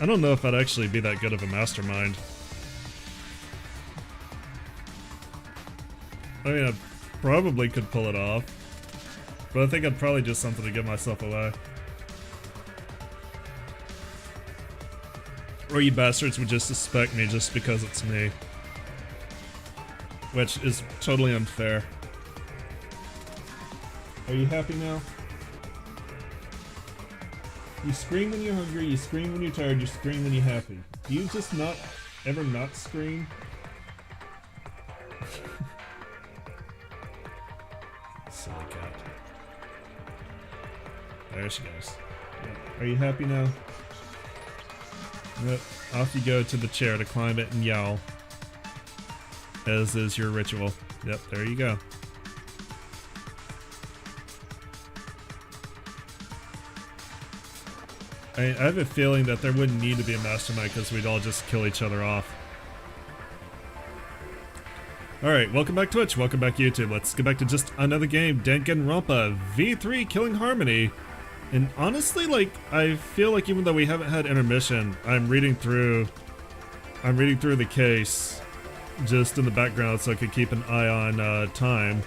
I don't know if I'd actually be that good of a mastermind. I mean, I probably could pull it off, but I think I'd probably do something to give myself away. Or you bastards would just suspect me just because it's me. Which is totally unfair. Are you happy now? You scream when you're hungry, you scream when you're tired, you scream when you're happy. Do you just not ever not scream? Silly cat. There she goes. Are you happy now? Yep. Off you go to the chair to climb it and yowl. As is your ritual. Yep, there you go. I have a feeling that there wouldn't need to be a mastermind because we'd all just kill each other off. Alright, welcome back Twitch, welcome back YouTube. Let's get back to just another game, Danganronpa V3 Killing Harmony. And honestly, like, I feel like even though we haven't had intermission, I'm reading through the case just in the background so I could keep an eye on time.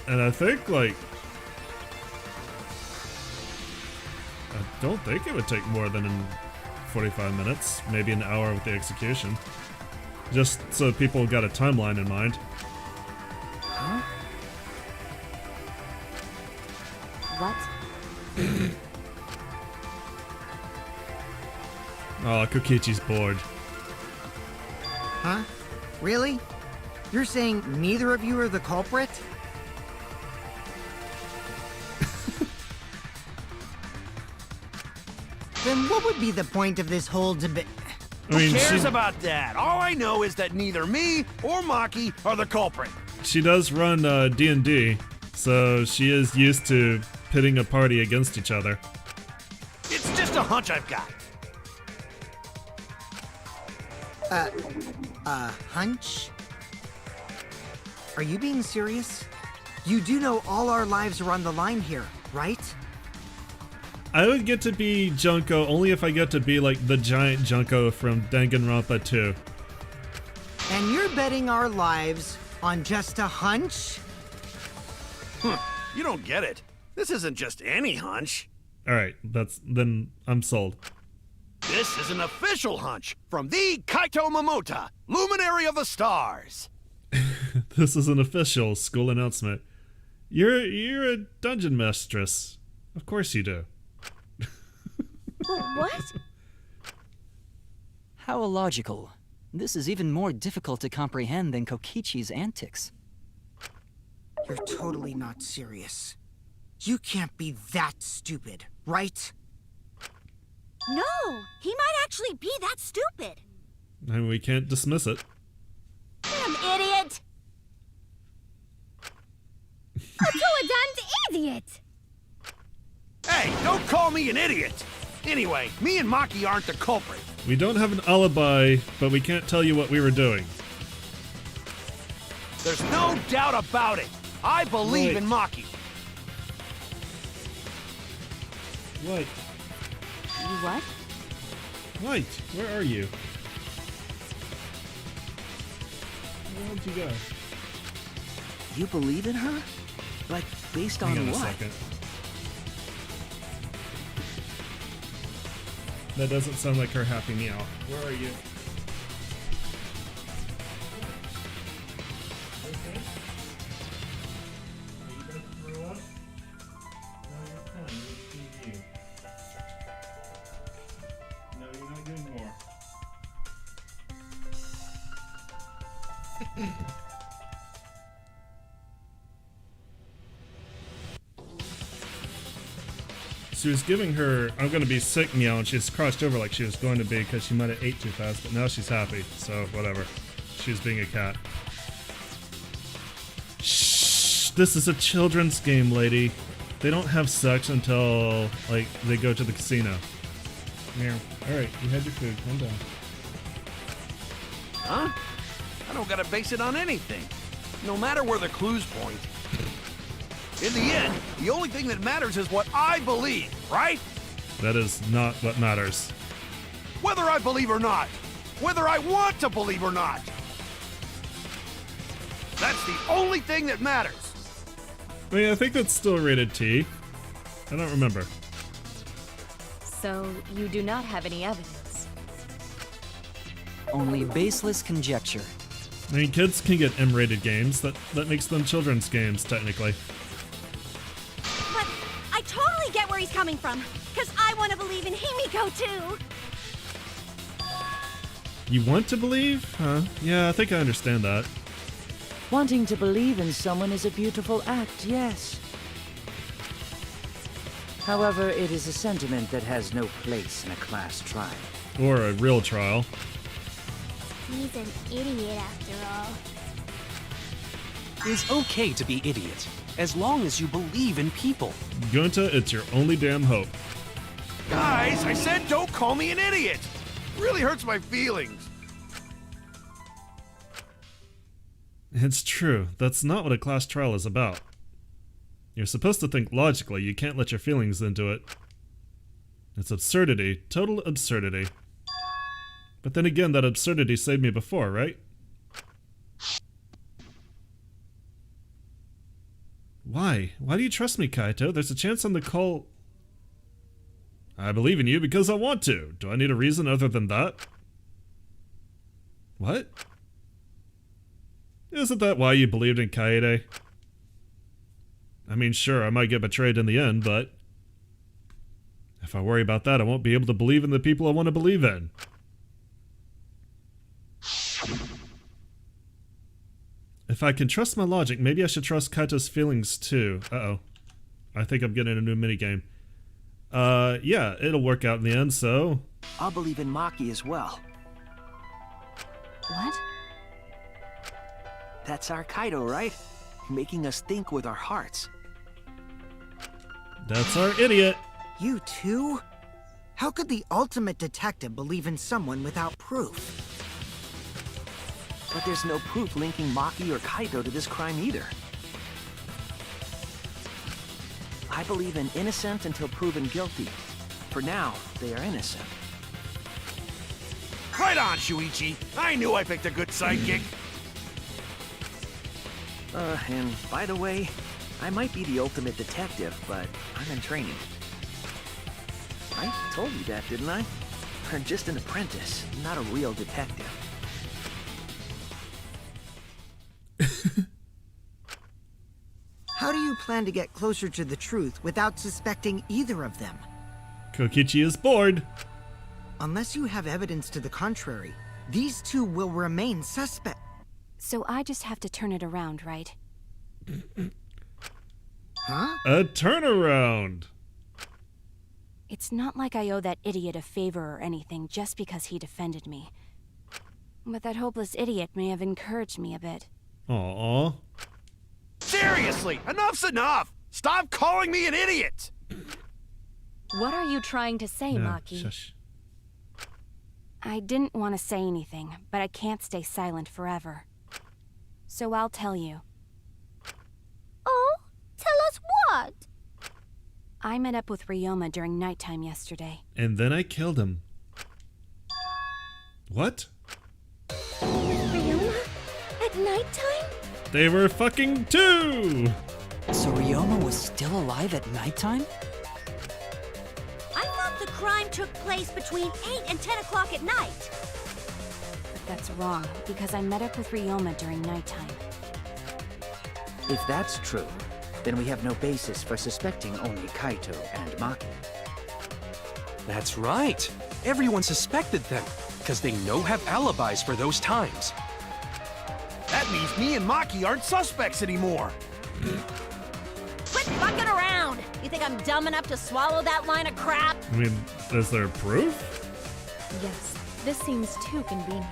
And I think, like, I don't think it would take more than 45 minutes, maybe an hour with the execution. Just so people got a timeline in mind. Huh? What? Oh, Kokichi's bored. Huh? Really? You're saying neither of you are the culprit? Then what would be the point of this whole debate? I mean, Who cares about that? All I know is that neither me or Maki are the culprit. she does run D&D, so she is used to pitting a party against each other. It's just a hunch I've got. Hunch? Are you being serious? You do know all our lives are on the line here, right? I would get to be Junko only if I get to be like the giant Junko from Danganronpa 2. And you're betting our lives on just a hunch? You don't get it. This isn't just any hunch. Alright, then I'm sold. This is an official hunch from the Kaito Momota, Luminary of the Stars. This is an official school announcement. You're a dungeon mistress. Of course you do. What? How illogical. This is even more difficult to comprehend than Kokichi's antics. You're totally not serious. You can't be that stupid, right? No, he might actually be that stupid. And we can't dismiss it. Damn idiot! A two-a-duns idiot! Hey, don't call me an idiot. Anyway, me and Maki aren't the culprit. We don't have an alibi, but we can't tell you what we were doing. There's no doubt about it. I believe Right. in Maki. What? What? White, where are you? Where did you go? You believe in her? Like, based on Hang on a what? second. That doesn't sound like her happy meow. Where are you? Okay. Are you gonna throw up? No, you're fine. You're being you. No, you're not doing more. She was giving her "I'm gonna be sick" meow, and she's crossed over like she was going to be because she might have ate too fast, but now she's happy, so whatever. She's being a cat. Shh! This is a children's game, lady. They don't have sex until, like, they go to the casino. Meow. Alright, you had your food. Calm down. Huh? I don't gotta base it on anything. No matter where the clues point. In the end, the only thing that matters is what I believe, right? That is not what matters. Whether I believe or not. Whether I want to believe or not. That's the only thing that matters. I mean, I think that's still rated T. I don't remember. So, you do not have any evidence. Only baseless conjecture. I mean, kids can get M-rated games. That makes them children's games, technically. But I totally get where he's coming from, because I want to believe in Himiko too. You want to believe? Huh? Yeah, I think I understand that. Wanting to believe in someone is a beautiful act, yes. However, it is a sentiment that has no place in a class trial. Or a real trial. He's an idiot after all. It's okay to be idiot, as long as you believe in people. Gunta, it's your only damn hope. Guys, I said don't call me an idiot. Really hurts my feelings. It's true. That's not what a class trial is about. You're supposed to think logically. You can't let your feelings into it. It's absurdity. Total absurdity. But then again, that absurdity saved me before, right? Why? Why do you trust me, Kaito? There's a chance on the call... I believe in you because I want to. Do I need a reason other than that? What? Isn't that why you believed in Kaede? I mean, sure, I might get betrayed in the end, but... if I worry about that, I won't be able to believe in the people I want to believe in. If I can trust my logic, maybe I should trust Kaito's feelings too. Uh-oh. I think I'm getting a new minigame. Yeah, it'll work out in the end, so... I'll believe in Maki as well. What? That's our Kaido, right? Making us think with our hearts. That's our idiot. You too? How could the ultimate detective believe in someone without proof? But there's no proof linking Maki or Kaido to this crime either. I believe in innocent until proven guilty. For now, they are innocent. Right on, Shuichi. I knew I picked a good sidekick. And by the way, I might be the ultimate detective, but I'm in training. I told you that, didn't I? I'm just an apprentice, not a real detective. How do you plan to get closer to the truth without suspecting either of them? Kokichi is bored. Unless you have evidence to the contrary, these two will remain suspect. So I just have to turn it around, right? Huh? A turnaround. It's not like I owe that idiot a favor or anything just because he defended me. But that hopeless idiot may have encouraged me a bit. Aww. Seriously, enough's enough! Stop calling me an idiot! What are you trying to say, No, Maki? shush. I didn't want to say anything, but I can't stay silent forever. So I'll tell you. Oh? Tell us what? I met up with Ryoma during nighttime yesterday. And then I killed him. What? Ryoma? At nighttime? They were fucking two! So Ryoma was still alive at nighttime? I thought the crime took place between 8 and 10 o'clock at night. But that's wrong, because I met up with Ryoma during nighttime. If that's true, then we have no basis for suspecting only Kaito and Maki. That's right. Everyone suspected them, because they know have alibis for those times. That means me and Maki aren't suspects anymore. Quit fucking around! You think I'm dumb enough to swallow that line of crap? I mean, is there proof? Yes, this seems too convenient.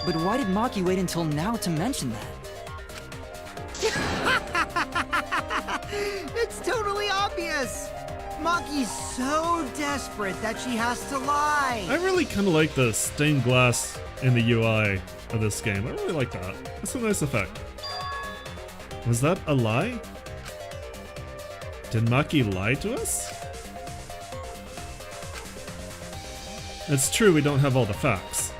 But why did Maki wait until now to mention that? It's totally obvious! Maki's so desperate that she has to lie! I really kind of like the stained glass in the UI of this game. I really like that. It's a nice effect. Was that a lie? Did Maki lie to us? It's true we don't have all the facts.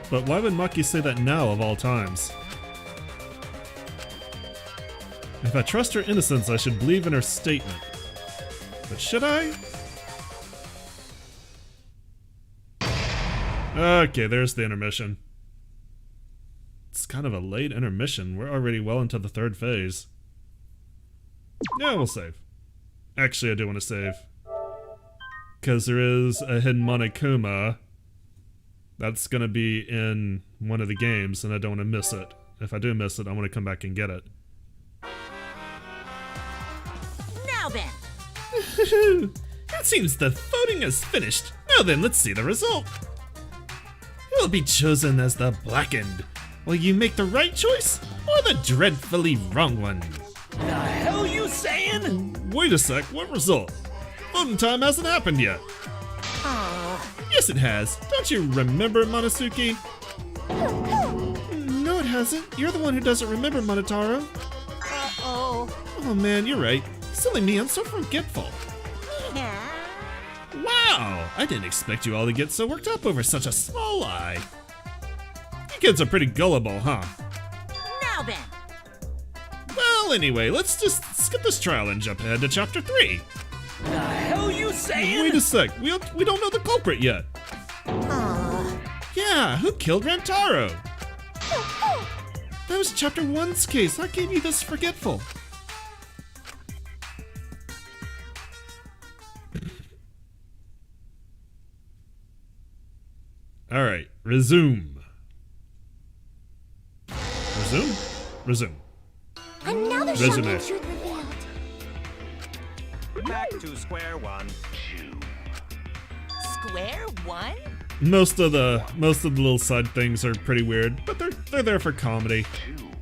But why would Maki say that now of all times? If I trust her innocence, I should believe in her statement. But should I? Okay, there's the intermission. It's kind of a late intermission. We're already well into the third phase. Yeah, we'll save. Actually, I do want to save. Because there is a hidden Monokuma. That's going to be in one of the games, and I don't want to miss it. If I do miss it, I want to come back and get it. Now then. It seems the voting is finished. Now then, let's see the result. Who will be chosen as the Blackened? Will you make the right choice, or the dreadfully wrong one? The hell you saying? Wait a sec, what result? Voting time hasn't happened yet. Yes, it has. Don't you remember, Monosuke? No, it hasn't. You're the one who doesn't remember, Monotaro. Uh-oh. Oh man, you're right. Silly me, I'm so forgetful. Yeah. Wow, I didn't expect you all to get so worked up over such a small lie. You kids are pretty gullible, huh? Now then. Well, anyway, let's just skip this trial and jump ahead to chapter 3. The hell you saying? Wait a sec, we don't know the culprit yet. Yeah, who killed Rantaro? That was chapter 1's case. How came you this forgetful? Alright, resume. Resume? Resume. Another Resume. shocking truth revealed. Back to square one. Square one? Most of the little side things are pretty weird, but they're there for comedy.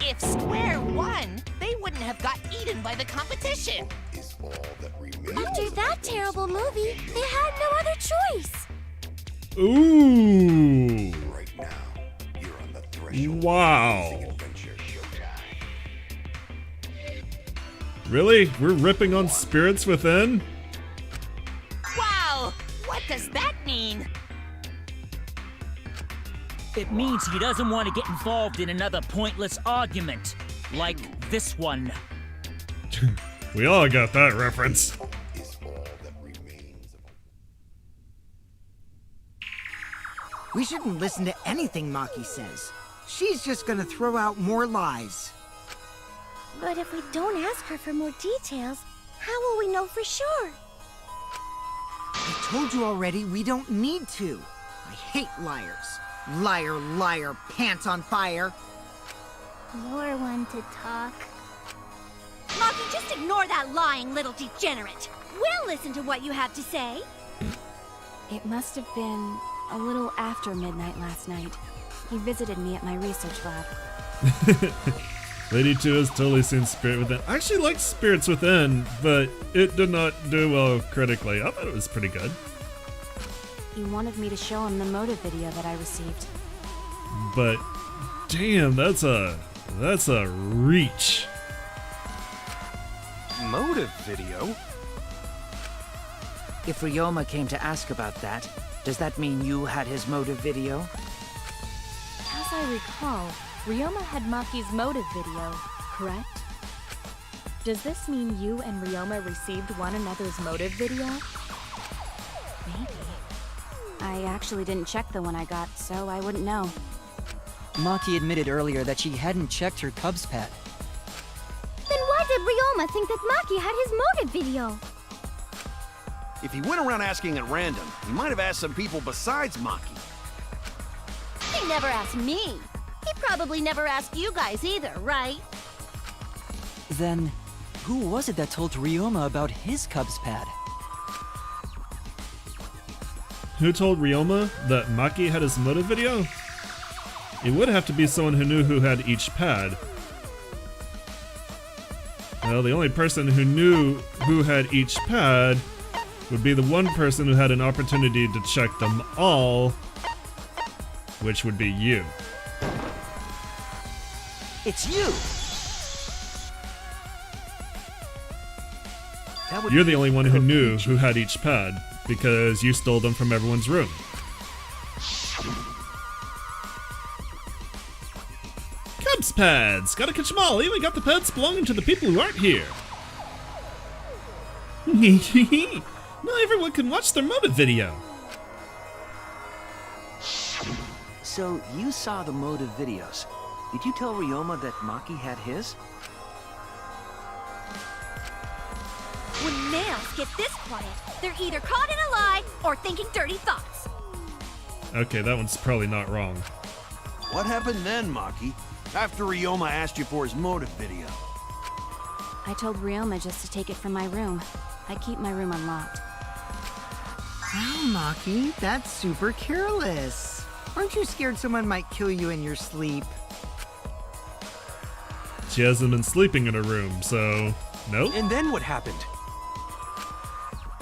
If Square won, they wouldn't have got eaten by the competition. After that terrible movie, they had no other choice. Ooh. Wow. Really? We're ripping on Spirits Within? Wow! What does that mean? It means he doesn't want to get involved in another pointless argument, like this one. We all got that reference. We shouldn't listen to anything Maki says. She's just gonna throw out more lies. But if we don't ask her for more details, how will we know for sure? I told you already, we don't need to. I hate liars. Liar, liar, pants on fire. You're one to talk. Maki, just ignore that lying little degenerate. We'll listen to what you have to say. It must have been a little after midnight last night. He visited me at my research lab. Lady 2 has totally seen Spirit Within. I actually liked Spirits Within, but it did not do well critically. I thought it was pretty good. He wanted me to show him the motive video that I received. But damn, that's a reach. Motive video? If Ryoma came to ask about that, does that mean you had his motive video? As I recall, Ryoma had Maki's motive video, correct? Does this mean you and Ryoma received one another's motive video? Maybe. I actually didn't check the one I got, so I wouldn't know. Maki admitted earlier that she hadn't checked her Cubs pad. Then why did Ryoma think that Maki had his motive video? If he went around asking at random, he might have asked some people besides Maki. He never asked me. He probably never asked you guys either, right? Then, who was it that told Ryoma about his Cubs pad? Who told Ryoma that Maki had his motive video? It would have to be someone who knew who had each pad. Well, the only person who knew who had each pad would be the one person who had an opportunity to check them all, which would be you. It's you! That would You're be the only one who knew Kokichi. who had each pad, because you stole them from everyone's room. Cubs pads! Gotta catch them all! Even got the pads belonging to the people who aren't here! Not everyone can watch their motive video! So, you saw the motive videos. Did you tell Ryoma that Maki had his? When males get this quiet, they're either caught in a lie or thinking dirty thoughts. Okay, that one's probably not wrong. What happened then, Maki? After Ryoma asked you for his motive video. I told Ryoma just to take it from my room. I keep my room unlocked. Wow, Maki, that's super careless. Aren't you scared someone might kill you in your sleep? She hasn't been sleeping in her room, so... Nope. And then what happened?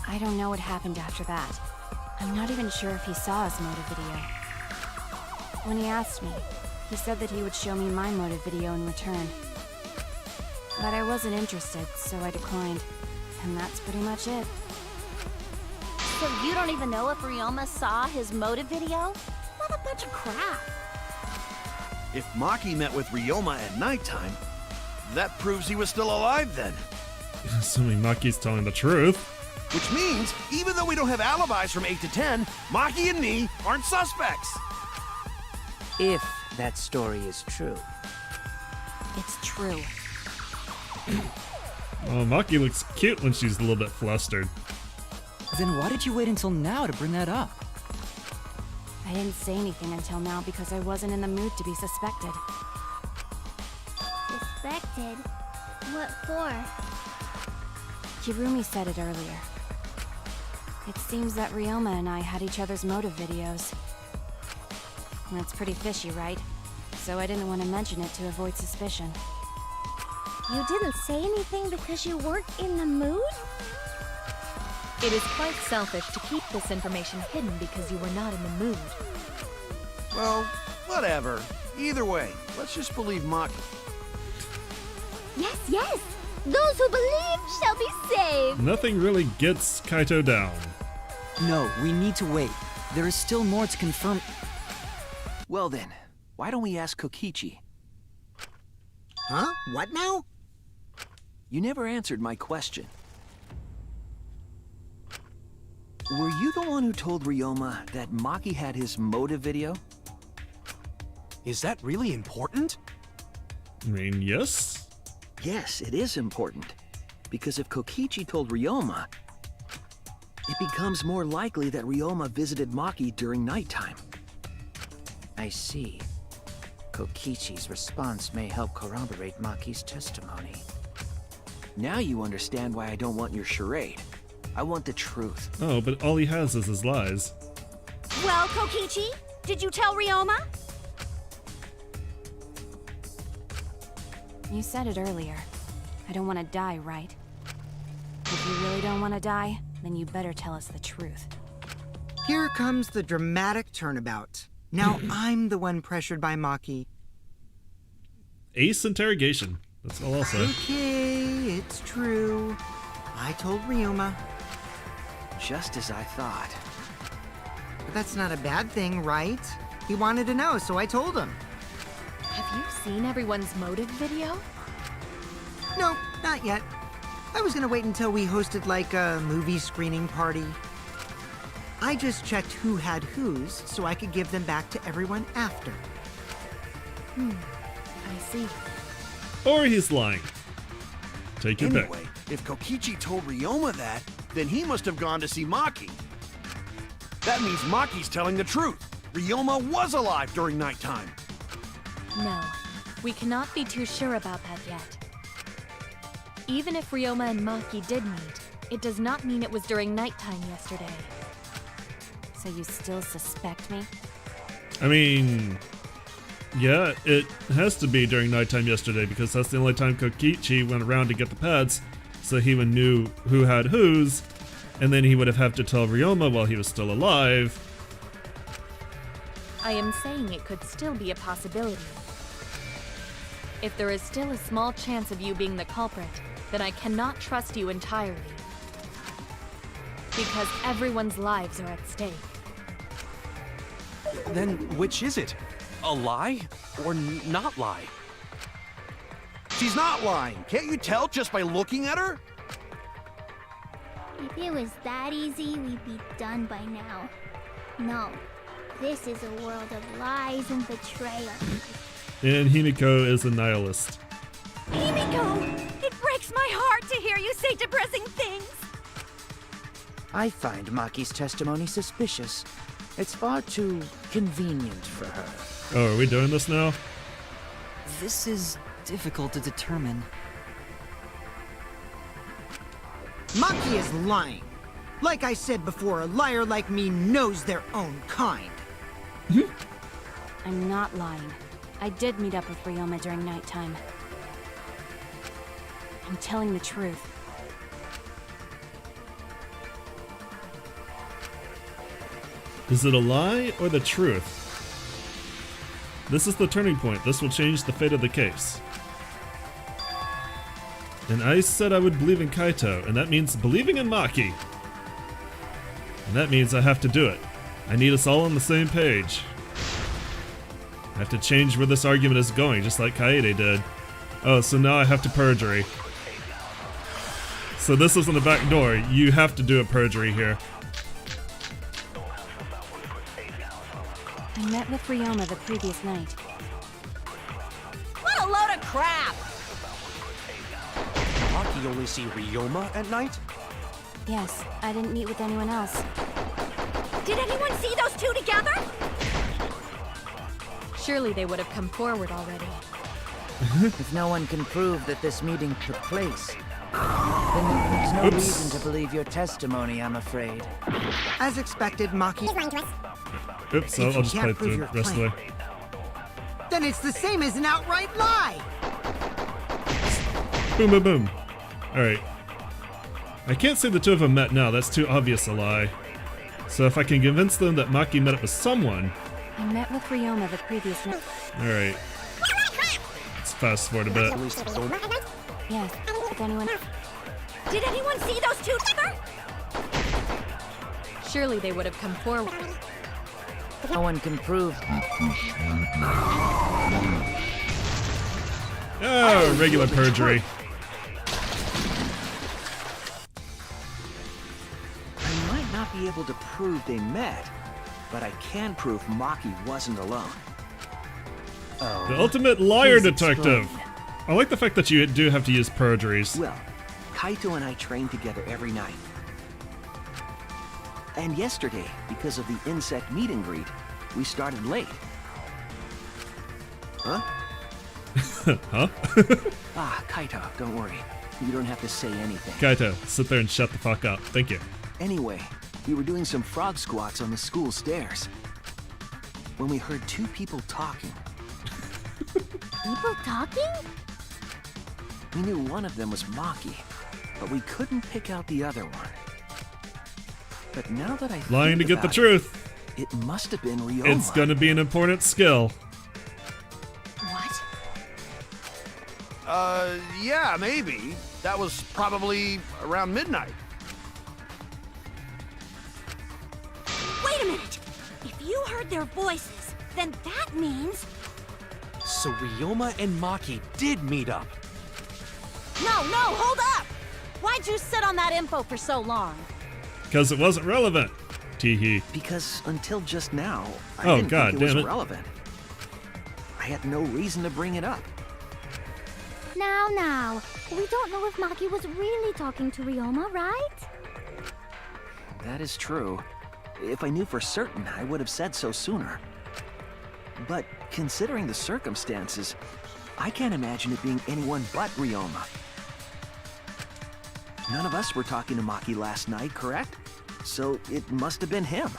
I don't know what happened after that. I'm not even sure if he saw his motive video. When he asked me, he said that he would show me my motive video in return. But I wasn't interested, so I declined. And that's pretty much it. So you don't even know if Ryoma saw his motive video? What a bunch of crap. If Maki met with Ryoma at nighttime, that proves he was still alive then. Assuming Maki's telling the truth. Which means, even though we don't have alibis from 8 to 10, Maki and me aren't suspects. If that story is true. It's true. Oh, Maki looks cute when she's a little bit flustered. Then why did you wait until now to bring that up? I didn't say anything until now because I wasn't in the mood to be suspected. Suspected? What for? Kirumi said it earlier. It seems that Ryoma and I had each other's motive videos. That's pretty fishy, right? So I didn't want to mention it to avoid suspicion. You didn't say anything because you weren't in the mood? It is quite selfish to keep this information hidden because you were not in the mood. Well, whatever. Either way, let's just believe Maki. Yes, yes! Those who believe shall be saved! Nothing really gets Kaito down. No, we need to wait. There is still more to confirm. Well then, why don't we ask Kokichi? Huh? What now? You never answered my question. Were you the one who told Ryoma that Maki had his motive video? Is that really important? I mean, yes? Yes, it is important. Because if Kokichi told Ryoma, it becomes more likely that Ryoma visited Maki during nighttime. I see. Kokichi's response may help corroborate Maki's testimony. Now you understand why I don't want your charade. I want the truth. Oh, but all he has is his lies. Well, Kokichi, did you tell Ryoma? You said it earlier. I don't want to die, right? If you really don't want to die, then you better tell us the truth. Here comes the dramatic turnabout. Now I'm the one pressured by Maki. Ace interrogation. That's all I'll say. Okay, it's true. I told Ryoma. Just as I thought. But that's not a bad thing, right? He wanted to know, so I told him. Have you seen everyone's motive video? No, not yet. I was gonna wait until we hosted like a movie screening party. I just checked who had whose so I could give them back to everyone after. I see. Or he's lying. Take your pick. Anyway, if Kokichi told Ryoma that, then he must have gone to see Maki. That means Maki's telling the truth. Ryoma was alive during nighttime. No, we cannot be too sure about that yet. Even if Ryoma and Maki did meet, it does not mean it was during nighttime yesterday. So you still suspect me? I mean, yeah, it has to be during nighttime yesterday because that's the only time Kokichi went around to get the pads, so he would knew who had whose, and then he would have had to tell Ryoma while he was still alive. I am saying it could still be a possibility. If there is still a small chance of you being the culprit, then I cannot trust you entirely. Because everyone's lives are at stake. Then which is it? A lie or not lie? She's not lying. Can't you tell just by looking at her? If it was that easy, we'd be done by now. No, this is a world of lies and betrayal. And Himiko is a nihilist. Himiko! It breaks my heart to hear you say depressing things. I find Maki's testimony suspicious. It's far too convenient for her. Oh, are we doing this now? This is difficult to determine. Maki is lying. Like I said before, a liar like me knows their own kind. I'm not lying. I did meet up with Ryoma during nighttime. I'm telling the truth. Is it a lie or the truth? This is the turning point. This will change the fate of the case. And I said I would believe in Kaito, and that means believing in Maki. And that means I have to do it. I need us all on the same page. I have to change where this argument is going, just like Kaede did. Oh, so now I have to perjury. So this isn't a back door. You have to do a perjury here. I met with Ryoma the previous night. What a load of crap! Maki only see Ryoma at night? Yes, I didn't meet with anyone else. Did anyone see those two together? Surely they would have come forward already. If no one can prove that this meeting took place, then there's no reason to believe your testimony, I'm afraid. As expected, Maki. Oops, I'll just play through the rest of the way. Then it's the same as an outright lie. Boom, boom, boom. Alright. I can't say the two of them met now, that's too obvious a lie. So if I can convince them that Maki met up with someone... I met with Ryoma the previous night. Alright. Let's fast forward a bit. Yes, with anyone... Did anyone see those two together? Surely they would have come forward. No one can prove. Oh, regular perjury. I might not be able to prove they met, but I can prove Maki wasn't alone. Oh, The ultimate liar please detective. explain. I like the fact that you do have to use perjuries. Well, Kaito and I train together every night. And yesterday, because of the insect meet and greet, we started late. Huh? Huh? Ah, Kaito, don't worry. You don't have to say anything. Kaito, sit there and shut the fuck up. Thank you. Anyway, we were doing some frog squats on the school stairs when we heard two people talking. People talking? We knew one of them was Maki, but we couldn't pick out the other one. But now that I Lying to think get the about truth. it must have been Ryoma. It's gonna be an important skill. What? Yeah, maybe. That was probably around midnight. Wait a minute! If you heard their voices, then that means... So Ryoma and Maki did meet up. No, hold up! Why'd you sit on that info for so long? Because it wasn't relevant. Teehee. Because until just now, I Oh, didn't God think it was damn it. relevant. I had no reason to bring it up. Now. We don't know if Maki was really talking to Ryoma, right? That is true. If I knew for certain, I would have said so sooner. But considering the circumstances, I can't imagine it being anyone but Ryoma. None of us were talking to Maki last night, correct? So it must have been him.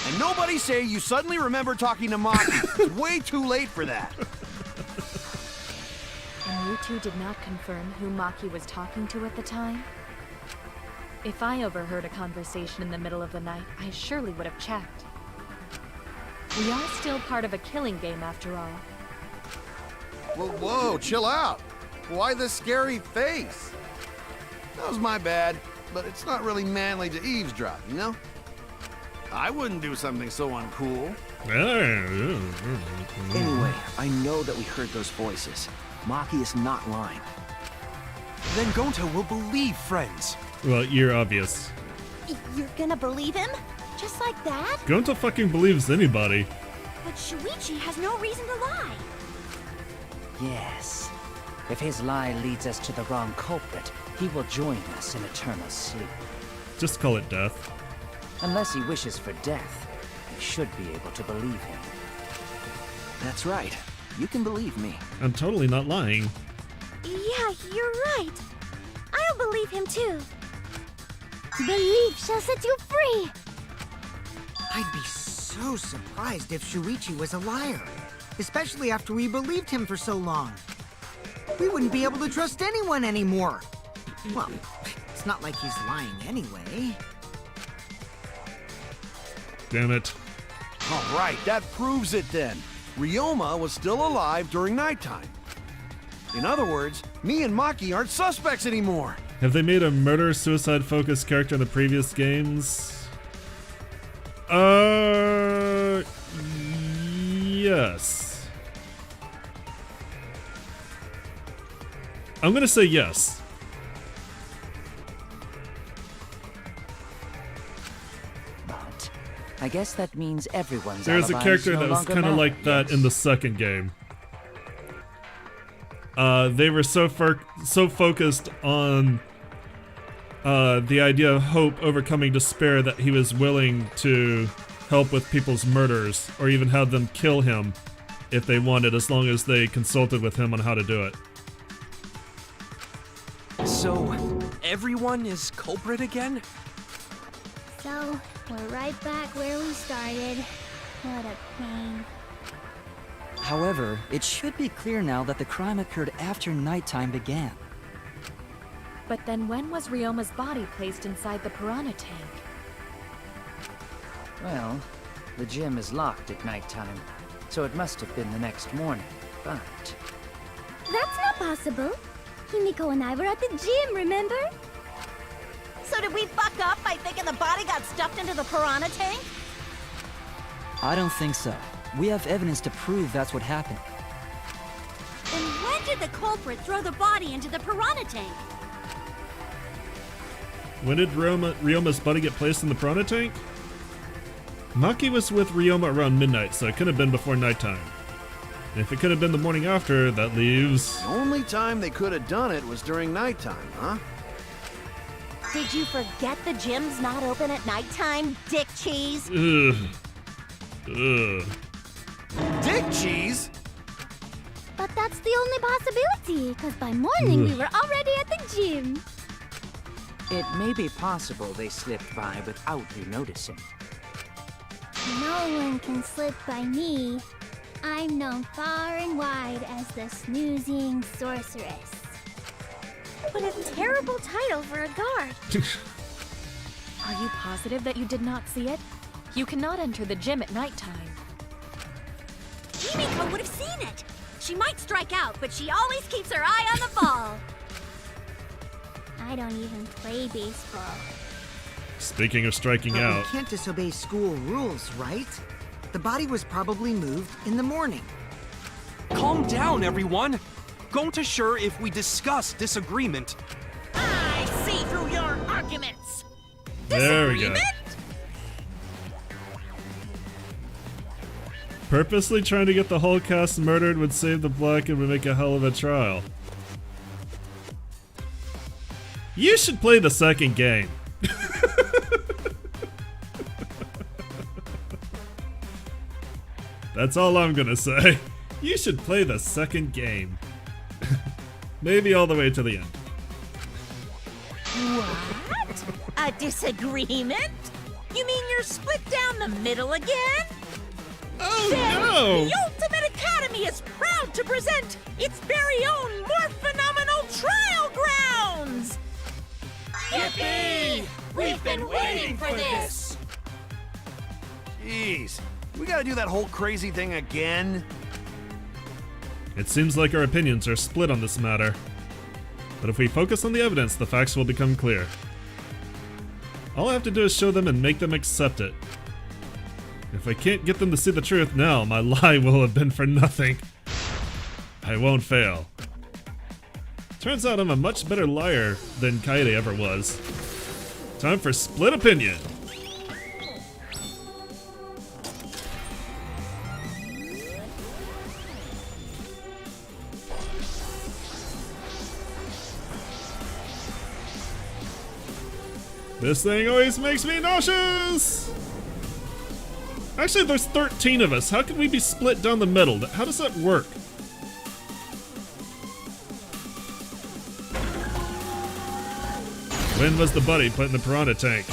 And nobody say you suddenly remember talking to Maki. It's way too late for that. And you two did not confirm who Maki was talking to at the time? If I overheard a conversation in the middle of the night, I surely would have checked. We are still part of a killing game after all. Whoa, chill out. Why the scary face? That was my bad. but it's not really manly to eavesdrop, you know? I wouldn't do something so uncool. Anyway, I know that we heard those voices. Maki is not lying. Then Gonta will believe friends. Well, you're obvious. You're gonna believe him? Just like that? Gonta fucking believes anybody. But Shuichi has no reason to lie. Yes. If his lie leads us to the wrong culprit, he will join us in eternal sleep. Just call it death. Unless he wishes for death, we should be able to believe him. That's right. You can believe me. I'm totally not lying. Yeah, you're right. I'll believe him too. Belief shall set you free. I'd be so surprised if Shuichi was a liar, especially after we believed him for so long. We wouldn't be able to trust anyone anymore. Well, it's not like he's lying anyway. Damn it. All right, that proves it then. Ryoma was still alive during nighttime. In other words, me and Maki aren't suspects anymore. Have they made a murder-suicide focused character in the previous games? Yes. I'm gonna say yes. But I guess that means everyone's There's a alibi character no that was longer kind of matter. like that in the second game. They were so focused on the idea of Hope overcoming despair that he was willing to help with people's murders, or even have them kill him if they wanted, as long as they consulted with him on how to do it. So, everyone is culprit again? So, we're right back where we started. What a pain. However, it should be clear now that the crime occurred after nighttime began. But then when was Ryoma's body placed inside the piranha tank? Well, the gym is locked at nighttime, so it must have been the next morning, but... That's not possible. Himiko and I were at the gym, remember? So did we fuck up by thinking the body got stuffed into the piranha tank? I don't think so. We have evidence to prove that's what happened. Then when did the culprit throw the body into the piranha tank? When did Ryoma's body get placed in the piranha tank? Maki was with Ryoma around midnight, so it could have been before nighttime. And if it could have been the morning after, that leaves... The only time they could have done it was during nighttime, huh? Did you forget the gym's not open at nighttime, dick cheese? Ugh. Ugh. Dick cheese? But that's the only possibility, because by morning we were already at the gym. It may be possible they slipped by without you noticing. No one can slip by me. I'm known far and wide as the snoozing sorceress. What a terrible title for a guard. Are you positive that you did not see it? You cannot enter the gym at nighttime. Himiko would have seen it. She might strike out, but she always keeps her eye on the ball. I don't even play baseball. Speaking of striking But out... we can't disobey school rules, right? The body was probably moved in the morning. Calm down, everyone! Gonta sure if we discuss disagreement. I see through your arguments. There we go. Purposely trying to get the whole cast murdered would save the black and would make a hell of a trial. You should play the second game. That's all I'm gonna say. You should play the second game. Maybe all the way to the end. What? A disagreement? You mean you're split down the middle again? Oh Then no! The Ultimate Academy is proud to present its very own more phenomenal trial grounds! Yippee! We've been waiting for this! Jeez, we gotta do that whole crazy thing again? It seems like our opinions are split on this matter. But if we focus on the evidence, the facts will become clear. All I have to do is show them and make them accept it. If I can't get them to see the truth now, my lie will have been for nothing. I won't fail. Turns out I'm a much better liar than Kaede ever was. Time for split opinion. This thing always makes me nauseous! Actually, there's 13 of us. How can we be split down the middle? How does that work? When was the buddy put in the piranha tank?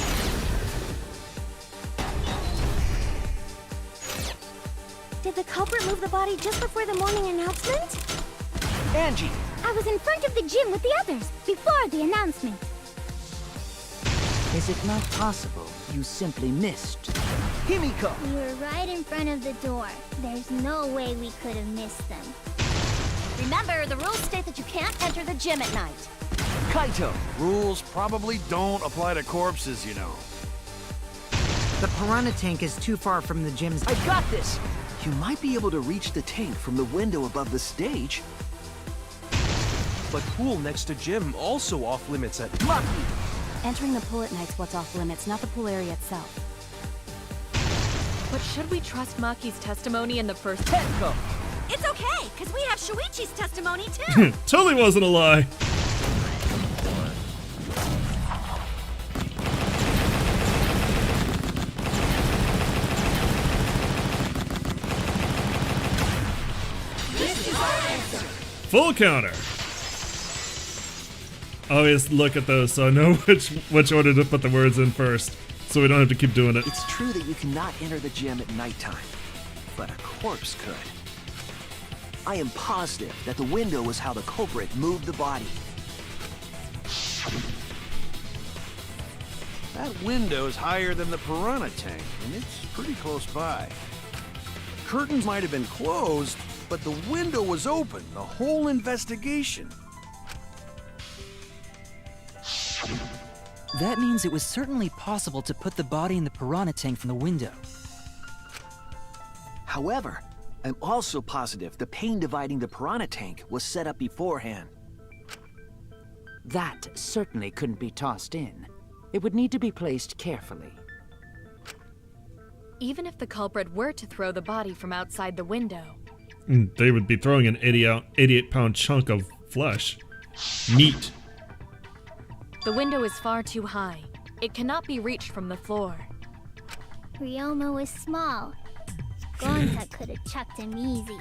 Did the culprit move the body just before the morning announcement? Angie! I was in front of the gym with the others before the announcement. Is it not possible you simply missed? Himiko! We were right in front of the door. There's no way we could have missed them. Remember, the rules state that you can't enter the gym at night. Kaito! Rules probably don't apply to corpses, you know. The piranha tank is too far from the gym's. I got this! You might be able to reach the tank from the window above the stage. But pool next to gym also off limits at Maki! Entering the pool at night's what's off limits, not the pool area itself. But should we trust Maki's testimony in the first Tenko! It's okay, because we have Shuichi's testimony too. Totally wasn't a lie. Full counter. Always look at those so I know which order to put the words in first, so we don't have to keep doing it. It's true that you cannot enter the gym at nighttime, but a corpse could. I am positive that the window was how the culprit moved the body. That window's higher than the piranha tank, and it's pretty close by. Curtains might have been closed, but the window was open the whole investigation. That means it was certainly possible to put the body in the piranha tank from the window. However, I'm also positive the pane dividing the piranha tank was set up beforehand. That certainly couldn't be tossed in. It would need to be placed carefully. Even if the culprit were to throw the body from outside the window, They would be throwing an 88-pound chunk of flesh. Meat. the window is far too high. It cannot be reached from the floor. Ryoma was small. Gonta could have chucked him easy.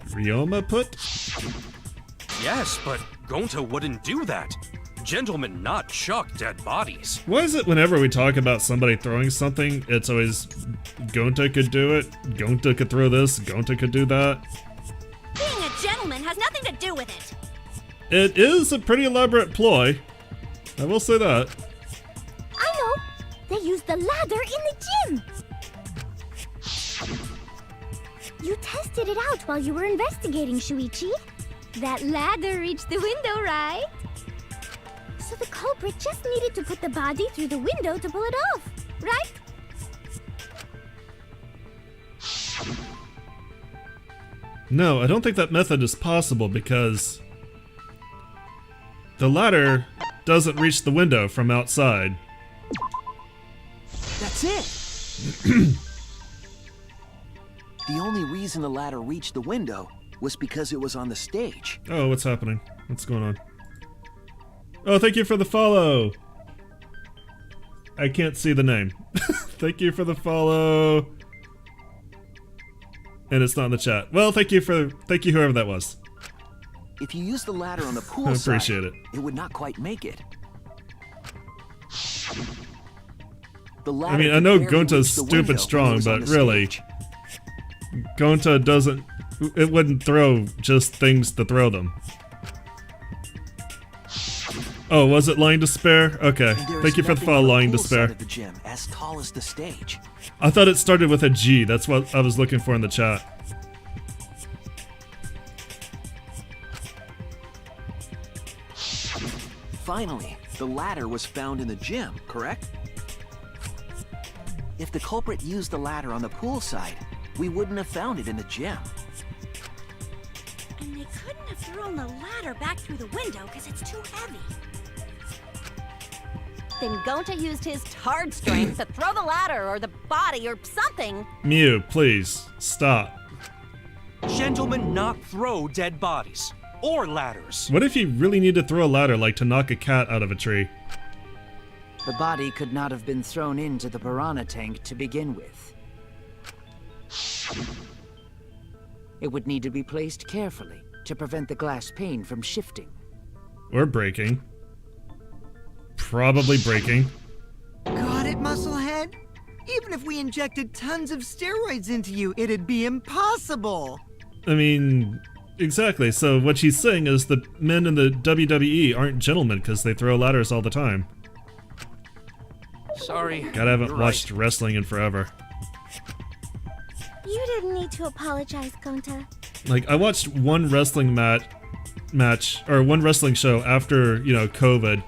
Ryoma put? Yes, but Gonta wouldn't do that. Gentlemen not chuck dead bodies. Why is it whenever we talk about somebody throwing something, it's always Gonta could do it, Gonta could throw this, Gonta could do that? Being a gentleman has nothing to do with it. It is a pretty elaborate ploy. I will say that. I know! They used the ladder in the gym! You tested it out while you were investigating, Shuichi. That ladder reached the window, right? So the culprit just needed to put the body through the window to pull it off, right? No, I don't think that method is possible because the ladder doesn't reach the window from outside. That's it! The only reason the ladder reached the window was because it was on the stage. Oh, what's happening? What's going on? Oh, thank you for the follow! I can't see the name. Thank you for the follow. And it's not in the chat. Well, thank you whoever that was. If you use the ladder on the pool I side, appreciate it. it would not quite make it. The I ladder mean, I could know barely reach Gonta's the window stupid when it strong, was on but the really, stage. Gonta doesn't. It wouldn't throw just things to throw them. Oh, was it Lying Despair? Okay. And there Thank is you for the nothing follow, on Lying pool side Despair. of the gym as tall as the stage. I thought it started with a G. That's what I was looking for in the chat. Finally, the ladder was found in the gym, correct? If the culprit used the ladder on the pool side, we wouldn't have found it in the gym. And they couldn't have thrown the ladder back through the window because it's too heavy. Then Gonta used his tard strength to throw the ladder or the body or something. Mew, please, stop. Gentlemen not throw dead bodies. Or ladders. What if you really need to throw a ladder, like to knock a cat out of a tree? The body could not have been thrown into the piranha tank to begin with. It would need to be placed carefully to prevent the glass pane from shifting. Or breaking. Probably breaking. Got it, Musclehead? Even if we injected tons of steroids into you, it'd be impossible. I mean, exactly. So what she's saying is the men in the WWE aren't gentlemen because they throw ladders all the time. Sorry. God, I haven't watched wrestling in forever. You didn't need to apologize, Gonta. Like, I watched one wrestling match, or one wrestling show after, you know, COVID.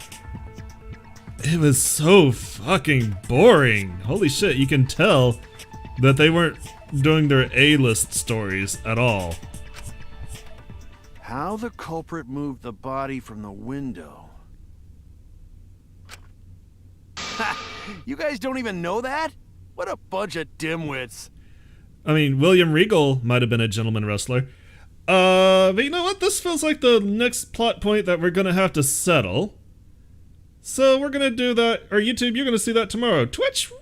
It was so fucking boring. Holy shit, you can tell that they weren't doing their A-list stories at all. How the culprit moved the body from the window. Ha! You guys don't even know that? What a bunch of dimwits. I mean, William Regal might have been a gentleman wrestler. But you know what? This feels like the next plot point that we're gonna have to settle. So we're gonna do that, or YouTube, you're gonna see that tomorrow. Twitch,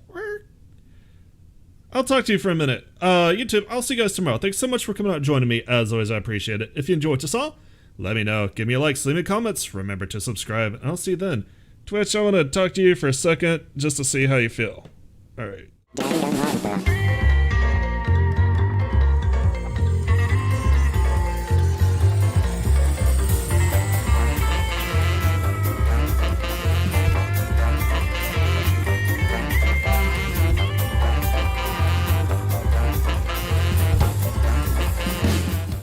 I'll talk to you for a minute. YouTube, I'll see you guys tomorrow. Thanks so much for coming out and joining me. As always, I appreciate it. If you enjoyed what you saw, let me know. Give me a like, leave me comments. Remember to subscribe, and I'll see you then. Twitch, I want to talk to you for a second just to see how you feel. Alright.